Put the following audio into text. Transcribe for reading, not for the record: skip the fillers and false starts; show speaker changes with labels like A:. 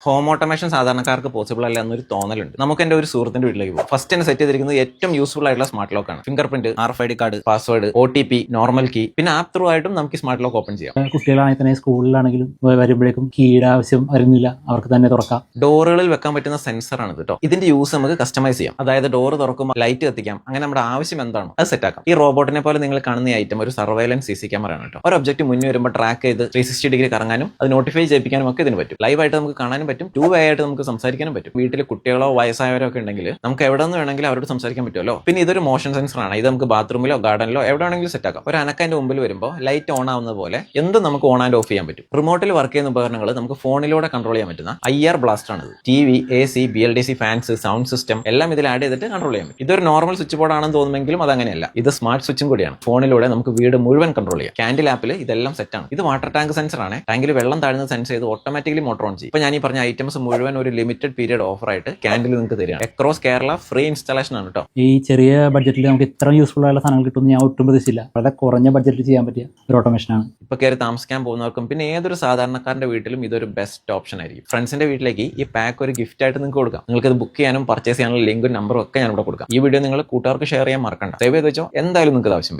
A: Home automation സാധാരണക്കാർക്ക് possible അല്ല എന്നൊരു തോന്നലുണ്ട്. നമുക്ക് എന്റെ ഒരു സുഹൃത്തിന്റെ വീട്ടിലേക്ക് പോകും. ഫസ്റ്റ് തന്നെ സെറ്റ് ചെയ്തിരിക്കുന്നത് ഏറ്റവും യൂസ്ഫുൾ ആയിട്ടുള്ള സ്മാർട്ട് ലോക്ക് ആണ്. Fingerprint, RFID card, password, OTP, normal key, പിന്നെ ആപ്പ് ത്രൂ ആയിട്ടും നമുക്ക് സ്മാർട്ട് ലോക്ക് ഓപ്പൺ ചെയ്യാം.
B: കുട്ടികളാണെങ്കിൽ തന്നെ സ്കൂളിലാണെങ്കിലും വരുമ്പോഴേക്കും കീയുടെ ആവശ്യം വരുന്നില്ല, അവർക്ക് തന്നെ തുറക്കാം.
A: ഡോറുകളിൽ വെക്കാൻ പറ്റുന്ന സെൻസറാണ് കേട്ടോ. ഇതിന്റെ യൂസ് നമുക്ക് കസ്റ്റമൈസ് ചെയ്യാം. അതായത് ഡോർ തുറക്കുമ്പോൾ ലൈറ്റ് കത്തിക്കാം. അങ്ങനെ നമ്മുടെ ആവശ്യം എന്താണോ അത് സെറ്റ് ആക്കാം. ഈ റോബോട്ടിനെ പോലെ നിങ്ങൾ കാണുന്ന ഈ ഐറ്റം ഒരു സർവൈലൻസ് CC ക്യാമറ ആണ് കേട്ടോ. ഒരു ഒബ്ജക്റ്റ് മുന്നിൽ വരുമ്പോൾ ട്രാക്ക് ചെയ്ത് 360 ഡിഗ്രി കറങ്ങാനും അത് നോട്ടിഫൈ ചെയ്യിപ്പിക്കാനും ഒക്കെ ഇതിന് പറ്റും. ലൈവ് ആയിട്ട് നമുക്ക് കാണാനും പറ്റും, 2 വേ ആയിട്ട് നമുക്ക് സംസാരിക്കാനും പറ്റും. വീട്ടിൽ കുട്ടികളോ വയസ്സായവരോ ഒക്കെ ഉണ്ടെങ്കിൽ നമുക്ക് എവിടെ നിന്ന് വേണമെങ്കിലും അവരോട് സംസാരിക്കാൻ പറ്റുമല്ലോ. പിന്നെ ഇതൊരു മോഷൻ സെൻസർ ആണ്. ഇത് നമുക്ക് ബാത്റൂമിലോ ഗാർഡനിലോ എവിടെ വേണമെങ്കിലും സെറ്റ് ആക്കാം. ഒരു അനക്കന്റെ മുമ്പിൽ വരുമ്പോൾ ലൈറ്റ് ഓൺ ആവുന്ന പോലെ എന്തും നമുക്ക് ഓൺ ആൻഡ് ഓഫ് ചെയ്യാൻ പറ്റും. റിമോട്ടിൽ വർക്ക് ചെയ്യുന്ന ഉപകരണങ്ങൾ നമുക്ക് ഫോണിലൂടെ കൺട്രോൾ ചെയ്യാൻ പറ്റുന്ന IR ബ്ലാസ്റ്റർ ആണ്. TV, AC, BLDC fans, sound system എല്ലാം ഇതിൽ ആഡ് ചെയ്തിട്ട് കൺട്രോൾ ചെയ്യാൻ പറ്റും. ഇതൊരു നോർമൽ സ്വിച്ച് ബോർഡ് ആണെന്ന് തോന്നുമെങ്കിലും അത് അങ്ങനെയല്ല. ഇത് സ്മാർട്ട് സ്വിച്ചും കൂടിയാണ്. ഫോണിലൂടെ നമുക്ക് വീട് മുഴുവൻ കൺട്രോൾ ചെയ്യാം. കാൻഡിൽ ആപ്പിൽ ഇതെല്ലാം സെറ്റ് ആണ്. ഇത് വാട്ടർ ടാങ്ക് സെൻസർ ആണ്. ടാങ്കിൽ വെള്ളം താഴ്ന്നത് സെൻസ് ചെയ്ത് ഓട്ടോമാറ്റിക്കലി മോട്ടർ ഓൺ ചെയ്യും. ഇപ്പൊ ഞാൻ ഈ പറഞ്ഞ ഐറ്റംസ് മുഴുവൻ ഒരു ലിമിറ്റഡ് പീരിയഡ് ഓഫർ ആയിട്ട് കാൻഡിൽ നിങ്ങൾക്ക് തരികയാണ്. അക്രോസ് കേരള ഫ്രീ ഇൻസ്റ്റാളേഷൻ ആണ് കേട്ടോ.
B: ഈ ചെറിയ ബഡ്ജറ്റിൽ നമുക്ക് ഇത്ര യൂസ്ഫുൾ ആയിട്ടുള്ള സാധനങ്ങൾ കിട്ടുമെന്ന് ഞാൻ ഒട്ടും പ്രതീക്ഷിച്ചില്ല. വളരെ കുറഞ്ഞ ബഡ്ജറ്റിൽ ചെയ്യാൻ പറ്റിയ ഒരു ഓട്ടോമേഷനാണ്.
A: ഇപ്പൊ കയറി താമസിക്കാൻ പോകുന്നവർക്കും പിന്നെ ഏതൊരു സാധാരണക്കാരന്റെ വീട്ടിലും ഇതൊരു ബെസ്റ്റ് ഓപ്ഷൻ ആയിരിക്കും. ഫ്രണ്ട്സിന്റെ വീട്ടിലേക്ക് ഈ പാക്ക് ഒരു ഗിഫ്റ്റ് ആയിട്ട് നിങ്ങൾക്ക് കൊടുക്കാം. നിങ്ങൾക്ക് ഇത് ബുക്ക് ചെയ്യാനും പർച്ചേസ് ചെയ്യാനുള്ള ലിങ്കും നമ്പറും ഒക്കെ ഞാൻ ഇവിടെ കൊടുക്കാം. ഈ വീഡിയോ നിങ്ങൾ കൂട്ടുകാർക്ക് ഷെയർ ചെയ്യാൻ മറക്കണ്ട. സേവ് ചെയ്ത് വെച്ചോ, എന്തായാലും നിങ്ങൾക്ക് ആവശ്യം വരും.